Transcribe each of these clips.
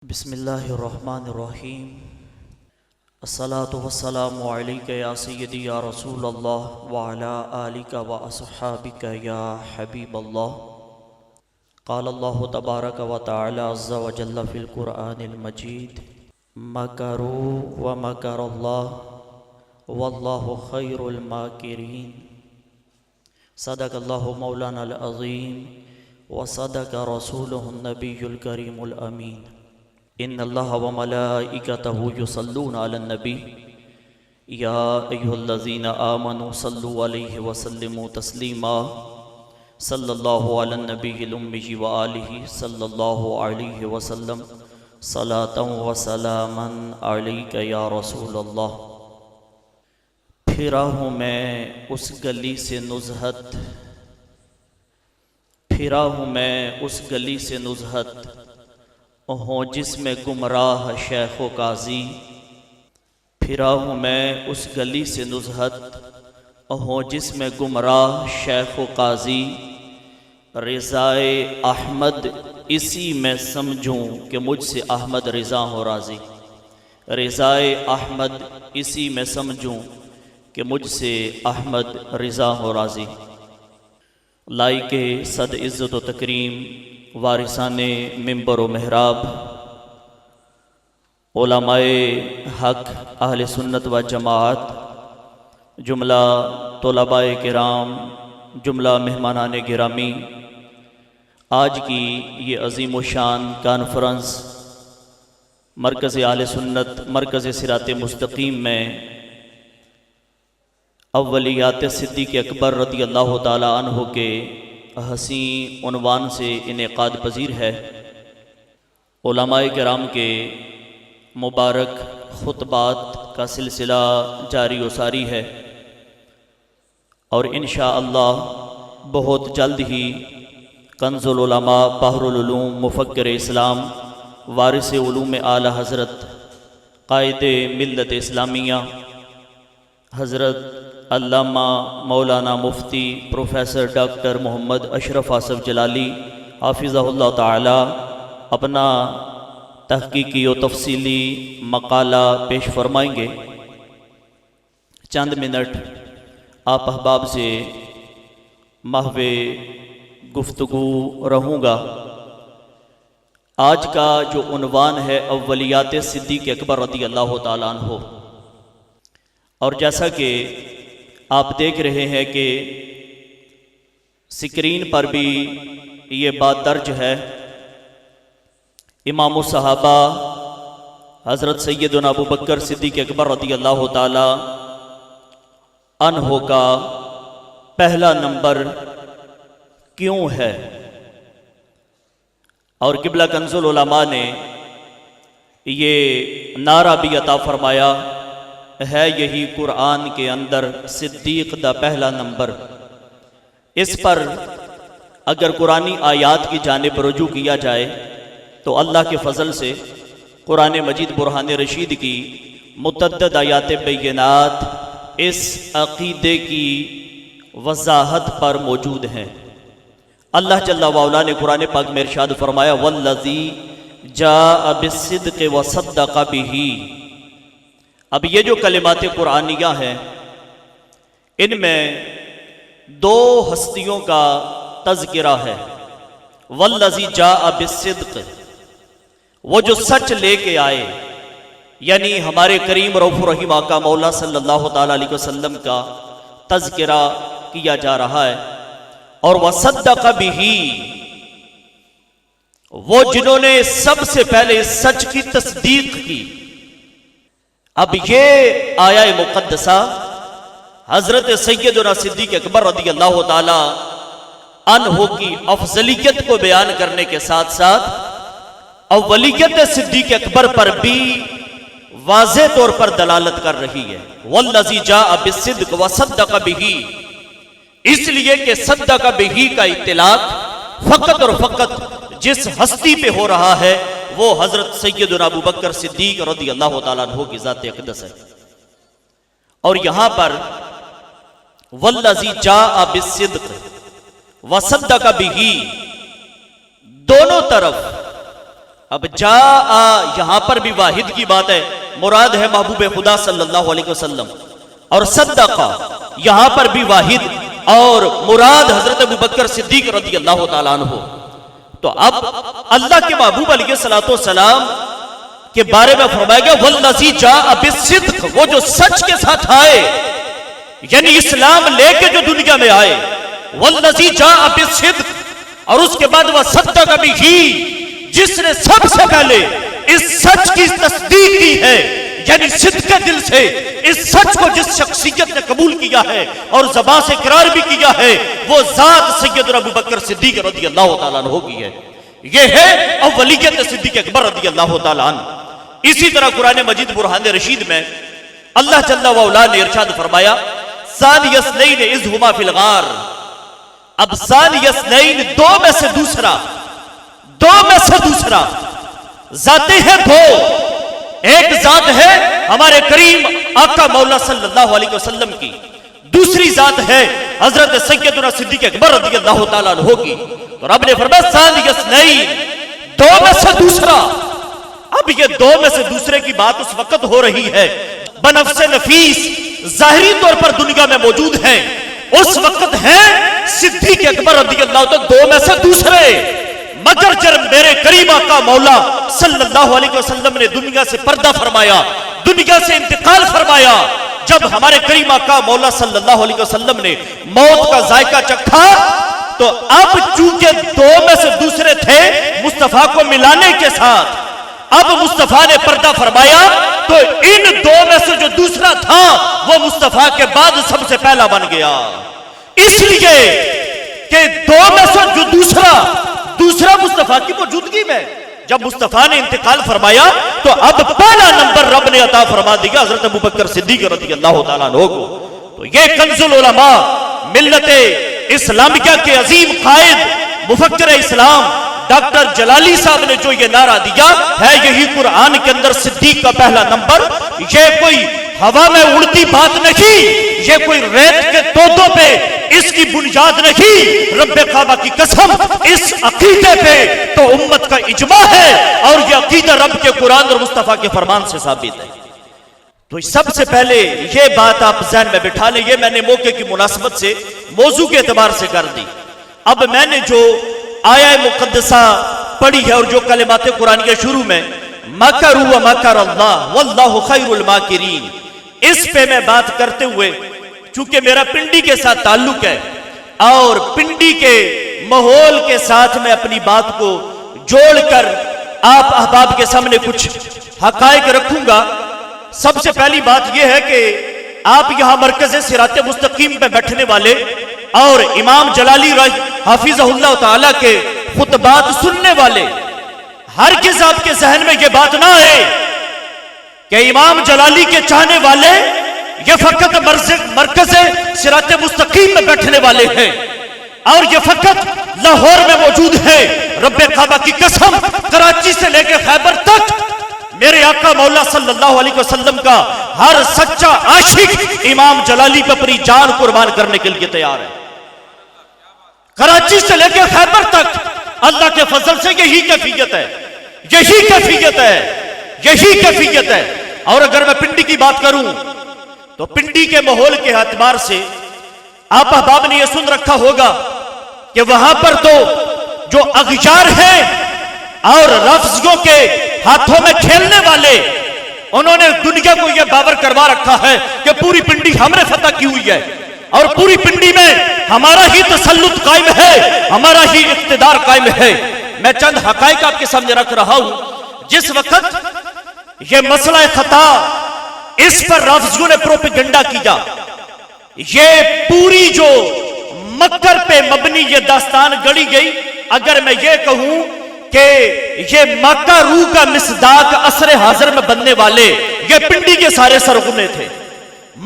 بسم اللہ الرحمن الرحیم الصلاۃ والسلام علیک یا سیدی یا رسول اللہ وعلی آلک واصحابک یا حبیب اللہ۔ قال اللہ تبارک و تعالی عز وجل فی القرآن المجید مکروا ومکر اللہ واللہ خیر الماکرین۔ صدق اللہ مولانا العظیم وصدق رسولہ النبی الکریم الامین۔ ان اللہ وملائکتہ یصلون علی النبی یا ایھا الذین آمنوا صلوا علیہ وسلموا تسلیما۔ صلی اللہ علی النبی الامی وآلہ صلی اللہ علیہ وسلم صلاۃ وسلاما علیک یا رسول اللہ۔ پھرا ہوں میں اس گلی سے نزہت، پھرا ہوں میں اس گلی سے نزہت، ہوں جس میں گمراہ شیخ و قاضی۔ پھرا ہوں میں اس گلی سے نزہت، ہوں جس میں گمراہ شیخ و قاضی۔ رضائے احمد اسی میں سمجھوں کہ مجھ سے احمد رضا ہو راضی۔ رضائے احمد اسی میں سمجھوں کہ مجھ سے احمد رضا ہو راضی۔ لائق صد عزت و تکریم وارثان منبر و محراب، علماء حق اہل سنت و جماعت، جملہ طلباء کرام، جملہ مہمانان گرامی، آج کی یہ عظیم و شان کانفرنس مرکز اہل سنت مرکز صراط مستقیم میں اولیات صدیق اکبر رضی اللہ تعالی عنہ کے حسین عنوان سے انعقاد پذیر ہے۔ علماء کرام کے مبارک خطبات کا سلسلہ جاری و ساری ہے، اور انشاءاللہ بہت جلد ہی کنز العلماء بحر العلوم مفکر اسلام وارث علوم اعلی حضرت قائد ملت اسلامیہ حضرت علامہ مولانا مفتی پروفیسر ڈاکٹر محمد اشرف آصف جلالی حافظہ اللہ تعالی اپنا تحقیقی و تفصیلی مقالہ پیش فرمائیں گے۔ چند منٹ آپ احباب سے محو گفتگو رہوں گا۔ آج کا جو عنوان ہے اولیات صدیق اکبر رضی اللہ تعالیٰ عنہ، اور جیسا کہ آپ دیکھ رہے ہیں کہ سکرین پر بھی یہ بات درج ہے، امام الصحابہ حضرت سیدنا ابو بکر صدیق اکبر رضی اللہ تعالی عنہ کا پہلا نمبر کیوں ہے؟ اور قبلہ کنز العلماء نے یہ نعرہ بھی عطا فرمایا ہے، یہی قرآن کے اندر صدیق دا پہلا نمبر۔ اس پر اگر قرآنی آیات کی جانب رجوع کیا جائے تو اللہ کے فضل سے قرآن مجید برہان رشید کی متعدد آیات بینات اس عقیدے کی وضاحت پر موجود ہیں۔ اللہ جل وعلا نے قرآن پاک میں ارشاد فرمایا والذی جاء بالصدق وصدق بہ۔ اب یہ جو کلمات قرآنیہ ہیں، ان میں دو ہستیوں کا تذکرہ ہے۔ والذی جاء بالصدق، وہ جو سچ لے کے آئے، یعنی ہمارے کریم رؤوف الرحیم آقا مولا صلی اللہ تعالیٰ علیہ وسلم کا تذکرہ کیا جا رہا ہے۔ اور وصدق بہ، وہ جنہوں نے سب سے پہلے اس سچ کی تصدیق کی۔ اب یہ آیہ مقدسہ حضرت سیدنا صدیق اکبر رضی اللہ تعالی عنہ کی افضلیت کو بیان کرنے کے ساتھ ساتھ اولیت صدیق اکبر پر بھی واضح طور پر دلالت کر رہی ہے۔ والذی جاء بالصدق وصدق بہ، اس لیے کہ صدق بہ کا اطلاق فقط اور فقط جس ہستی پہ ہو رہا ہے وہ حضرت سیدنا ابو بکر صدیق رضی اللہ تعالیٰ عنہ کی ذات اقدس ہے۔ اور یہاں پر والذی جاء بالصدق وصدق بہ، دونوں طرف اب جا یہاں پر بھی واحد کی بات ہے، مراد ہے محبوب خدا صلی اللہ علیہ وسلم، اور صدقہ یہاں پر بھی واحد اور مراد حضرت ابوبکر صدیق رضی اللہ تعالیٰ عنہ۔ تو اب اللہ کے محبوب علیہ السلام کے بارے میں فرمایا گیا والذی جاء بالصدق، وہ جو سچ کے ساتھ آئے، یعنی اسلام لے کے جو دنیا میں آئے، والذی جاء بالصدق، اور اس کے بعد وہ صدق بھی، جس نے سب سے پہلے اس سچ کی تصدیق کی ہے، یعنی صدق کے دل سے اس سچ کو جس شخصیت نے قبول کیا ہے اور زبان سے اقرار بھی کیا ہے، وہ ذات سیدنا ابوبکر صدیق رضی اللہ تعالیٰ عنہ کی ہے۔ یہ ہے اولیت صدیق اکبر رضی اللہ تعالیٰ عنہ۔ اسی طرح قرآن مجید برہان رشید میں اللہ جل وعلا نے ارشاد فرمایا ثانی اثنین اذ ہما فی الغار، اب ثانی اثنین دو میں سے دوسرا ذاتیں ہیں دو، ایک ذات ہے ہمارے کریم آقا مولا صلی اللہ علیہ وسلم کی، دوسری ذات ہے حضرت سیدنا صدیق اکبر رضی اللہ تعالیٰ عنہ کی۔ تو رب نے فرمایا ثانی اثنین، دو میں سے دوسرا۔ اب یہ دو میں سے دوسرے کی بات اس وقت ہو رہی ہے بنفس نفیس ظاہری طور پر دنیا میں موجود ہیں، اس وقت ہے صدیق اکبر رضی اللہ تعالیٰ دو میں سے دوسرے، مگر جب میرے کریم آقا مولا صلی اللہ علیہ وسلم نے دنیا سے پردہ فرمایا، دنیا سے انتقال فرمایا، جب ہمارے کریم آقا مولا صلی اللہ علیہ وسلم نے موت کا ذائقہ چکھا، تو اب چونکہ دو میں سے دوسرے تھے مصطفیٰ کو ملانے کے ساتھ، اب مصطفیٰ نے پردہ فرمایا تو ان دو میں سے جو دوسرا تھا وہ مصطفیٰ کے بعد سب سے پہلا بن گیا، اس لیے کہ دو میں سے جو دوسرا مصطفیٰ کی موجودگی میں جب مصطفیٰ نے انتقال فرمایا تو اب پہلا نمبر رب نے عطا فرما دیا حضرت ابوبکر صدیق رضی اللہ تعالیٰ عنہ کو۔ تو یہ کنز العلماء ملت اسلامیہ کے عظیم قائد مفکر اسلام ڈاکٹر جلالی صاحب نے جو یہ نعرہ دیا ہے، یہی قرآن کے اندر صدیق کا پہلا نمبر، یہ کوئی ہوا میں اڑتی بات نہیں، یہ کوئی ریت کے تودوں پہ اس کی بنیاد نہیں، رب کعبہ کی قسم اس عقیدے پہ تو امت کا اجماع ہے، اور یہ عقیدہ رب کے قرآن اور مصطفیٰ کے فرمان سے ثابت ہے۔ تو سب سے پہلے یہ بات آپ ذہن میں بٹھا لیں، یہ میں نے موقع کی مناسبت سے موضوع کے اعتبار سے کر دی۔ اب میں نے جو آیہ مقدسہ پڑھی ہے اور جو کلمات قرآن کے شروع میں مکروا ومکر اللہ واللہ خیر الماکرین، اس پہ میں بات کرتے ہوئے چونکہ میرا پنڈی کے ساتھ تعلق ہے اور پنڈی کے ماحول کے ساتھ میں اپنی بات کو جوڑ کر آپ احباب کے سامنے کچھ حقائق رکھوں گا۔ سب سے پہلی بات یہ ہے کہ آپ یہاں مرکز صراط مستقیم پہ بیٹھنے والے اور امام جلالی حافظہ اللہ تعالی کے خطبات سننے والے، ہرگز آپ کے ذہن میں یہ بات نہ آئے کہ امام جلالی کے چاہنے والے یہ فقط مرکز صراط مستقیم میں بیٹھنے والے ہیں اور یہ فقط لاہور میں موجود ہے۔ رب کعبہ کی قسم کراچی سے لے کے خیبر تک میرے آقا مولا صلی اللہ علیہ وسلم کا ہر سچا عاشق امام جلالی پہ اپنی جان قربان کرنے کے لیے تیار ہے۔ کراچی سے لے کے خیبر تک اللہ کے فضل سے یہی کیفیت ہے، یہی کیفیت ہے، یہی کیفیت ہے۔ اور اگر میں پنڈی کی بات کروں تو پنڈی کے ماحول کے اعتبار سے آپ احباب نے یہ سن رکھا ہوگا کہ وہاں پر تو جو اغیار ہیں اور رافضیوں کے ہاتھوں میں کھیلنے والے، انہوں نے دنیا کو یہ باور کروا رکھا ہے کہ پوری پنڈی ہم نے فتح کی ہوئی ہے اور پوری پنڈی میں ہمارا ہی تسلط قائم ہے، ہمارا ہی اقتدار قائم ہے۔ میں چند حقائق آپ کے سامنے رکھ رہا ہوں۔ جس وقت یہ مسئلہ خطا اس پر رافضیوں نے پروپیگنڈا کیا، یہ پوری جو مکر پہ مبنی یہ داستان گڑی گئی، اگر میں یہ کہوں کہ یہ مکہ روح کا مصداق عصر حاضر میں بننے والے یہ پنڈی کے سارے سرغنے تھے۔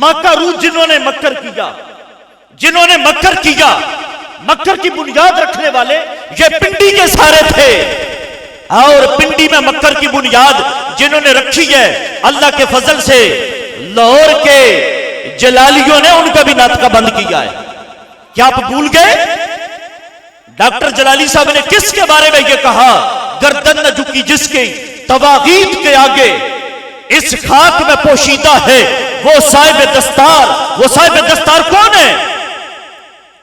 مکہ روح جنہوں نے مکر کیا، مکر کی بنیاد رکھنے والے یہ پنڈی کے سارے تھے، اور پنڈی میں مکر کی بنیاد جنہوں نے رکھی ہے اللہ کے فضل سے لاہور کے جلالیوں نے ان کا بھی ناطقہ بند کیا ہے۔ کیا آپ بھول گئے ڈاکٹر جلالی صاحب نے کس کے بارے میں یہ کہا گردن نہ جھکی جس کی طواغیت کے آگے، اس خاک میں پوشیدہ ہے وہ صاحب دستار۔ وہ صاحب دستار کون ہے؟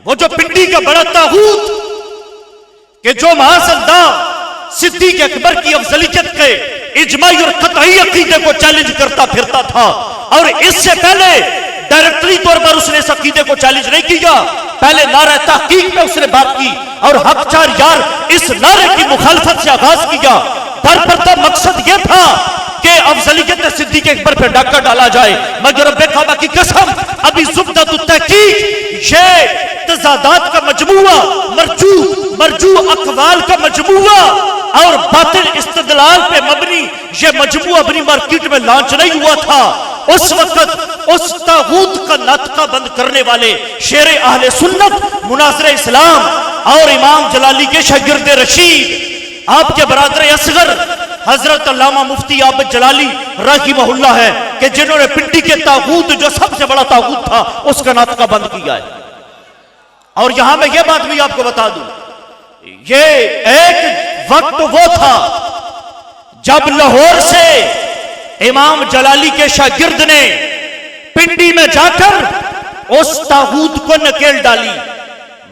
وہ جو پنڈی کا بڑا طاغوت کہ جو معاذ اللہ صدیق اکبر کی افضلیت کے اجماعی اور قطعی عقیدے کو چیلنج کرتا پھرتا تھا، اور اس سے پہلے ڈائریکٹری طور پر اس نے اس عقیدے کو چیلنج نہیں کیا، پہلے نعرہ تحقیق میں اس نے بات کی اور حق چار یار اس نعرے کی مخالفت سے آغاز کیا۔ برپردہ مقصد یہ تھا کہ افضلیت صدیق اکبر پہ ڈاکہ ڈالا جائے، مگر رب کعبہ کی قسم ابھی زبدۃ التحقیق یہ تضادات کا مجموعہ، مرجو اقوال کا مجموعہ اور باطل استدلال پہ مبنی یہ مجموعہ اپنی مارکیٹ میں لانچ نہیں ہوا تھا۔ اس وقت اس طاغوت کا ناطقہ بند کرنے والے شیر اہل سنت مناظر اسلام اور امام جلالی کے شاگرد رشید آپ کے برادر اصغر حضرت علامہ مفتی عابد جلالی رحمہ اللہ ہے کہ جنہوں نے پنڈی کے طاغوت جو سب سے بڑا طاغوت تھا اس کا ناطقہ بند کیا ہے۔ اور یہاں میں یہ بات بھی آپ کو بتا دوں، یہ ایک وقت وہ تھا جب لاہور سے امام جلالی کے شاگرد نے پنڈی میں جا کر اس طاغوت کو نکیل ڈالی،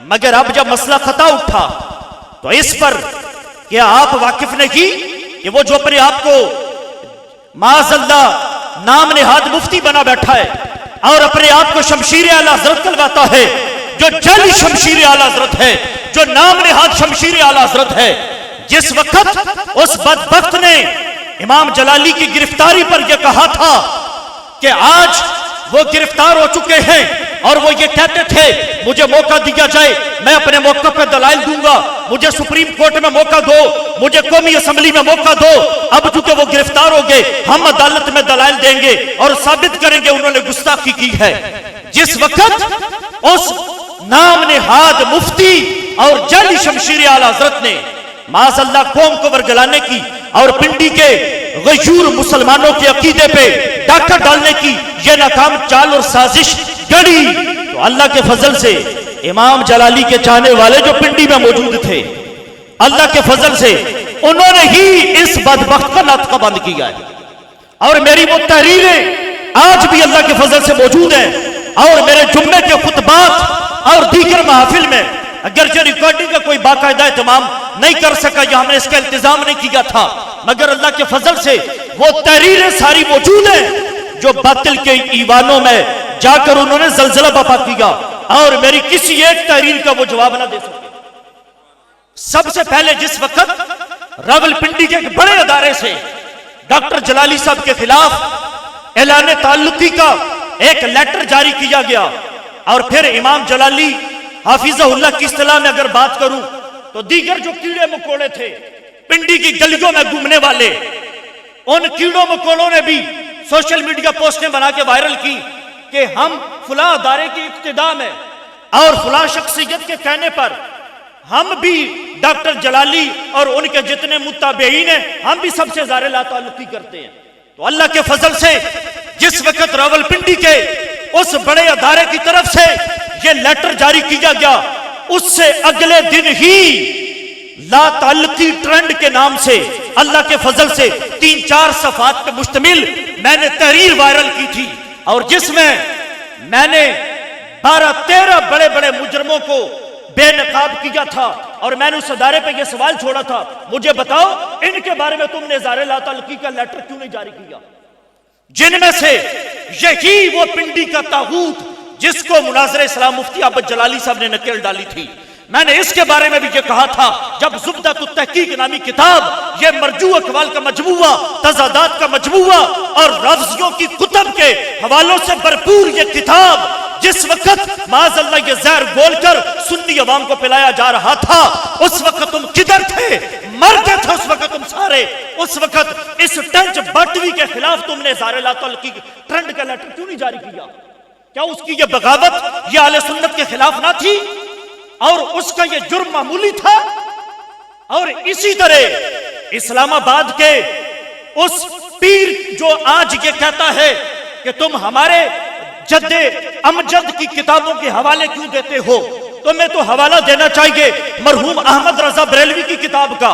مگر اب جب مسئلہ خطا اٹھا تو اس پر کیا آپ واقف نہیں کہ وہ جو اپنے آپ کو معاذ اللہ نام نہاد مفتی بنا بیٹھا ہے اور اپنے آپ کو شمشیر اعلی حضرت کہلواتا ہے، جو جعلی شمشیر اعلی حضرت ہے، جو نام نہاد شمشیر اعلی حضرت ہے، جس وقت اس بدبخت نے امام جلالی کی گرفتاری پر یہ کہا تھا کہ آج وہ گرفتار ہو چکے ہیں اور وہ یہ کہتے تھے مجھے موقع دیا جائے میں اپنے موقع پہ دلائل دوں گا، مجھے سپریم کورٹ میں موقع دو، مجھے قومی اسمبلی میں موقع دو، اب چونکہ وہ گرفتار ہو گئے ہم عدالت میں دلائل دیں گے اور ثابت کریں گے انہوں نے گستاخی کی ہے۔ جس وقت اس نام نہاد مفتی اور جعلی شمشیر اعلی حضرت نے معاذ اللہ قوم کو ورگلانے کی اور پنڈی کے غیور مسلمانوں کے عقیدے پہ ڈاکہ ڈالنے کی یہ ناکام چال اور سازش گڑی، تو اللہ کے فضل سے امام جلالی کے چاہنے والے جو پنڈی میں موجود تھے، اللہ کے فضل سے انہوں نے ہی اس بدبخت کا ناطقہ بند کیا ہے۔ اور میری وہ تحریریں آج بھی اللہ کے فضل سے موجود ہیں، اور میرے جمعے کے خطبات اور دیگر محافل میں اگرچہ ریکارڈنگ کا کوئی باقاعدہ اہتمام نہیں کر سکا یا ہم نے اس کا التزام نہیں کیا تھا، مگر اللہ کے فضل سے وہ تحریریں ساری موجود ہیں جو باطل کے ایوانوں میں جا کر انہوں نے زلزلہ برپا کیا اور میری کسی ایک تحریر کا وہ جواب نہ دے سکے۔ سب سے پہلے جس وقت راول پنڈی کے ایک بڑے ادارے سے ڈاکٹر جلالی صاحب کے خلاف اعلان تعلقی کا ایک لیٹر جاری کیا گیا، اور پھر امام جلالی حافظہ اللہ کی اصطلاح میں اگر بات کروں تو دیگر جو کیڑے مکوڑے تھے پنڈی کی گلیوں میں گھومنے والے، ان کیڑوں مکوڑوں نے بھی سوشل میڈیا پوسٹیں بنا کے وائرل کی کہ ہم فلاں ادارے کی ابتدا میں اور فلاں شخصیت کے کہنے پر ہم بھی ڈاکٹر جلالی اور ان کے جتنے متابعین ہیں ہم بھی سب سے اظہار لا تعلقی کرتے ہیں۔ تو اللہ کے فضل سے جس وقت راول پنڈی کے اس بڑے ادارے کی طرف سے یہ لیٹر جاری کیا گیا، اس سے اگلے دن ہی لا تعلقی ٹرینڈ کے نام سے اللہ کے فضل سے 3-4 صفحات پہ مشتمل میں نے تحریر وائرل کی تھی، اور جس میں میں نے 12-13 بڑے بڑے مجرموں کو بے نقاب کیا تھا، اور میں نے اس ادارے پہ یہ سوال چھوڑا تھا مجھے بتاؤ ان کے بارے میں تم نے اظہار لا تعلقی کا لیٹر کیوں نہیں جاری کیا، جن میں سے یہی وہ پنڈی کا طاغوت جس کو مناظر اسلام مفتی عابد جلالی صاحب نے نکیل ڈالی تھی۔ میں نے اس کے بارے میں بھی یہ کہا تھا جب زبدۃ التحقیق نامی کتاب، یہ مرجو اقوال کا مجموعہ، تضادات کا مجموعہ اور رافضیوں کی کتب کے حوالوں سے بھرپور یہ کتاب جس وقت معاذ اللہ یہ زہر گول کر سنی عوام کو پلایا جا رہا تھا، اس وقت تم کدھر تھے؟ مرتے تھے اس وقت تم سارے۔ اس وقت اس ٹنچ باٹوی کے خلاف تم نے اظہار لا تعلقی ٹرینڈ کا لیٹر کیوں نہیں جاری کیا؟ کیا اس کی یہ بغاوت یہ اہل سنت کے خلاف نہ تھی اور اس کا یہ جرم معمولی تھا؟ اور اسی طرح اسلام آباد کے اس پیر جو آج یہ کہتا ہے کہ تم ہمارے جد امجد کی کتابوں کے حوالے کیوں دیتے ہو، تمہیں تو حوالہ دینا چاہیے مرحوم احمد رضا بریلوی کی کتاب کا،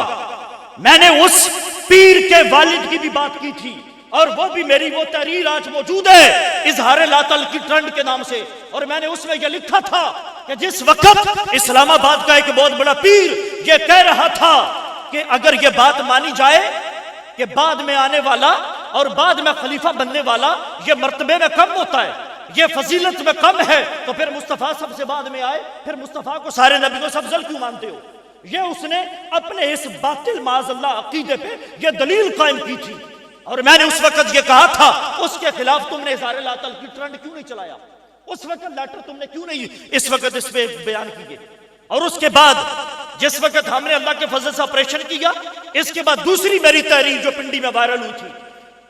میں نے اس پیر کے والد کی بھی بات کی تھی، اور وہ بھی میری وہ تحریر آج موجود ہے اظہار لا تعلقی ٹرنڈ کے نام سے، اور میں نے اس میں یہ لکھا تھا کہ جس وقت اسلام آباد کا ایک بہت بڑا پیر یہ کہہ رہا تھا کہ اگر یہ بات مانی جائے کہ بعد میں آنے والا اور بعد میں خلیفہ بننے والا یہ مرتبے میں کم ہوتا ہے، یہ فضیلت میں کم ہے، تو پھر مصطفیٰ سب سے بعد میں آئے، پھر مصطفیٰ کو سارے نبیوں سے افضل کیوں مانتے ہو؟ یہ اس نے اپنے اس باطل معاذ اللہ عقیدے پہ یہ دلیل قائم کی تھی، اور میں نے اس وقت یہ کہا تھا اس کے خلاف تم نے اظہار لا تعلقی ٹرنڈ کیوں نہیں چلایا؟ اس وقت لیٹر تم نے کیوں نہیں اس وقت اس پہ بیان کیے؟ اور اس کے بعد جس وقت ہم نے اللہ کے فضل سے آپریشن کیا، اس کے بعد دوسری میری تحریر جو پنڈی میں وائرل ہوئی تھی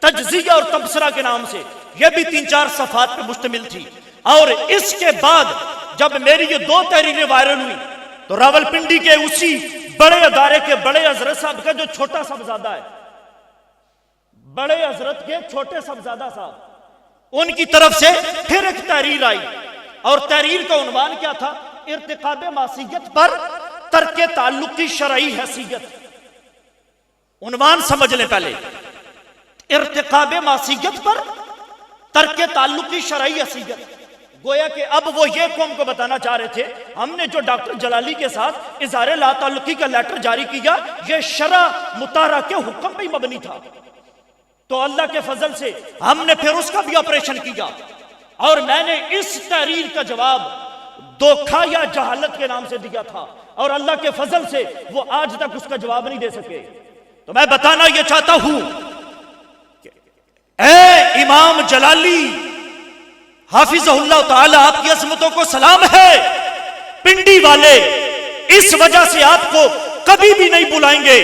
تجزیہ اور تبصرہ کے نام سے، یہ بھی 3-4 صفحات پہ مشتمل تھی، اور اس کے بعد جب میری یہ 2 تحریریں وائرل ہوئی تو راولپنڈی کے اسی بڑے ادارے کے بڑے حضرت صاحب کا جو چھوٹا صاحبزادہ ہے، بڑے حضرت کے چھوٹے صاحبزادہ صاحب، ان کی طرف سے پھر ایک تحریر آئی، اور تحریر کا عنوان کیا تھا؟ ارتکاب معصیت پر ترک تعلق کی شرعی حیثیت۔ عنوان سمجھ لیں پہلے، ارتکاب معصیت پر ترک تعلق کی شرعی حیثیت۔ گویا کہ اب وہ یہ قوم کو بتانا چاہ رہے تھے ہم نے جو ڈاکٹر جلالی کے ساتھ اظہار لا تعلقی کا لیٹر جاری کیا یہ شرع مطالعہ کے حکم پہ ہی مبنی تھا، تو اللہ کے فضل سے ہم نے پھر اس کا بھی آپریشن کیا، اور میں نے اس تحریر کا جواب دھوکہ یا جہالت کے نام سے دیا تھا، اور اللہ کے فضل سے وہ آج تک اس کا جواب نہیں دے سکے۔ تو میں بتانا یہ چاہتا ہوں کہ اے امام جلالی حافظ اللہ تعالی، آپ کی عظمتوں کو سلام ہے، پنڈی والے اس وجہ سے آپ کو کبھی بھی نہیں بلائیں گے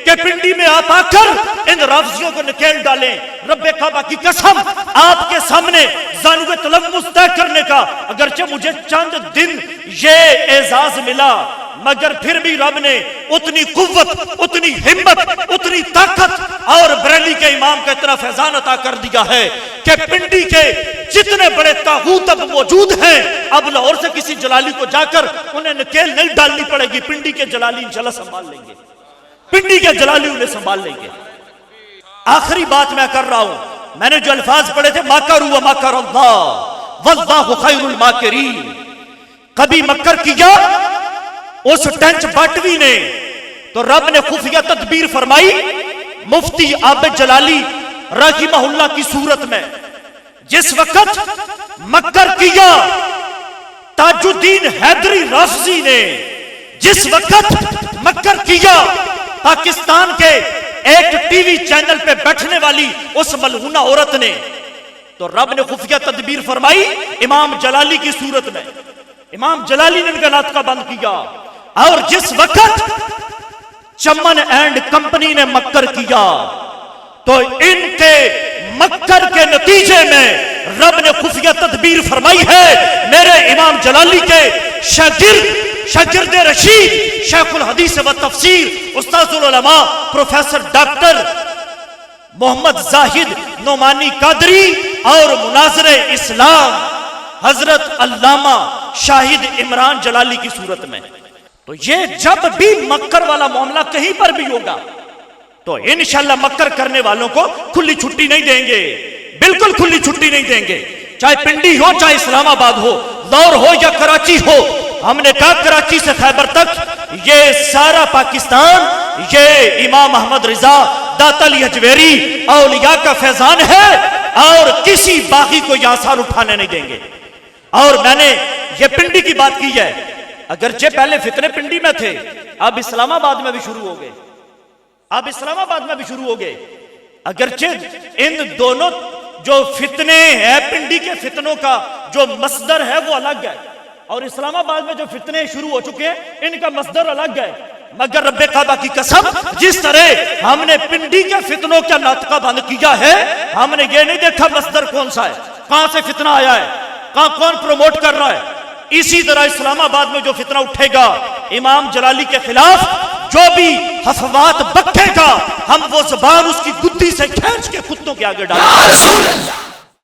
کہ پنڈی میں آپ آ کر ان رافضیوں کو نکیل ڈالیں۔ رب کعبہ کی قسم، آپ کے سامنے زانو تلمس طے کرنے کا اگرچہ مجھے چند دن یہ اعزاز ملا، مگر پھر بھی رب نے اتنی قوت، اتنی ہمت، اتنی طاقت اور بریلی کے امام کا اتنا فیضان عطا کر دیا ہے کہ پنڈی کے جتنے بڑے طاغوت اب موجود ہیں، اب لاہور سے کسی جلالی کو جا کر انہیں نکیل نہیں ڈالنی پڑے گی، پنڈی کے جلالی انشاءاللہ سنبھال لیں گے، پنڈی کے جلالی انہیں سنبھال لیں گے۔ آخری بات میں کر رہا ہوں، میں نے جو الفاظ پڑھے تھے مَكَرُوا وَمَكَرَ اللَّهُ وَاللَّهُ خَيْرُ الْمَاكِرِينَ، کبھی مکر کیا اس ٹینچ باٹوی نے تو رب نے خفیہ تدبیر فرمائی مفتی عابد جلالی رحمہ اللہ کی صورت میں، جس وقت مکر کیا تاج الدین حیدری رافضی نے، جس وقت مکر کیا پاکستان کے ایک ٹی وی چینل پہ بیٹھنے والی اس ملعونہ عورت نے، تو رب نے خفیہ تدبیر فرمائی امام جلالی کی صورت میں، امام جلالی نے ان کا ناطقہ بند کیا، اور جس وقت چمن اینڈ کمپنی نے مکر کیا تو ان کے مکر کے نتیجے میں رب نے خفیہ تدبیر فرمائی ہے میرے امام جلالی کے شاگرد رشید شیخ الحدیث و تفسیر استاذ العلماء پروفیسر ڈاکٹر محمد زاہد نعمانی قادری اور مناظر اسلام حضرت علامہ شاہد عمران جلالی کی صورت میں۔ تو یہ جب بھی مکر والا معاملہ کہیں پر بھی ہوگا تو انشاءاللہ مکر کرنے والوں کو کھلی چھٹی نہیں دیں گے، بالکل کھلی چھٹی نہیں دیں گے، چاہے پنڈی ہو چاہے اسلام آباد ہو، لاہور ہو یا کراچی ہو۔ ہم نے کہا کراچی سے خیبر تک یہ سارا پاکستان یہ امام احمد رضا داتا علی حجویری اولیاء کا فیضان ہے، اور کسی باغی کو یہ آثار اٹھانے نہیں دیں گے۔ اور میں نے یہ پنڈی کی بات کی ہے، اگرچہ پہلے فتنے پنڈی میں تھے، اب اسلام آباد میں بھی شروع ہو گئے، اب اسلام آباد میں بھی شروع ہو گئے، اگرچہ ان دونوں جو فتنے ہیں پنڈی کے فتنوں کا جو مصدر ہے وہ الگ ہے، اور اسلام آباد میں جو فتنے شروع ہو چکے ہیں ان کا مصدر الگ ہے، مگر رب کعبہ کی قسم جس طرح ہم نے پنڈی کے فتنوں کا ناطقہ بند کیا ہے، ہم نے یہ نہیں دیکھا مصدر کون سا ہے، کہاں سے فتنہ آیا ہے، کہاں کون پروموٹ کر رہا ہے۔ اسی طرح اسلام آباد میں جو فتنہ اٹھے گا امام جلالی کے خلاف، جو بھی افواہات بکے گا، ہم وہ زبان اس کی گدی سے کھینچ کے کتوں کے آگے ڈالیں گے۔